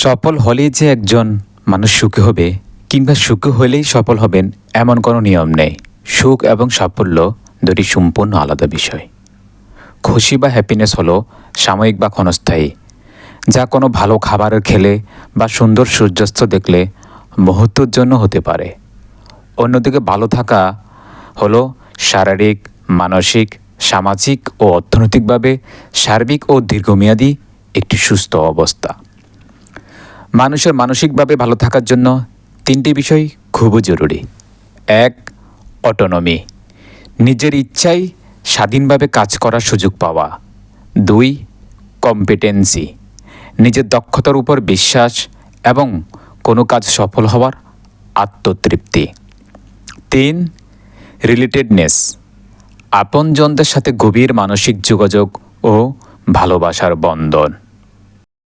সফল হলেই যে একজন মানুষ সুখী হবে কিংবা সুখী হলেই সফল হবেন এমন কোনো নিয়ম নেই। সুখ এবং সাফল্য দুটি সম্পূর্ণ আলাদা বিষয়। খুশি বা হ্যাপিনেস হলো সাময়িক বা ক্ষণস্থায়ী, যা কোনো ভালো খাবারের খেলে বা সুন্দর সূর্যাস্ত দেখলে মুহূর্তের জন্য হতে পারে। অন্যদিকে ভালো থাকা হলো শারীরিক, মানসিক, সামাজিক ও অর্থনৈতিকভাবে সার্বিক ও দীর্ঘমেয়াদী একটি সুস্থ অবস্থা। মানুষের মানসিকভাবে ভালো থাকার জন্য তিনটি বিষয় খুবই জরুরি। ১. অটোনমি, নিজের ইচ্ছায় স্বাধীনভাবে কাজ করার সুযোগ পাওয়া। ২. কম্পিটেন্সি, নিজের দক্ষতার উপর বিশ্বাস এবং কোনো কাজ সফল হওয়ার আত্মতৃপ্তি। ৩. রিলেটেডনেস, আপনজনদের সাথে গভীর মানসিক যোগাযোগ ও ভালোবাসার বন্ধন।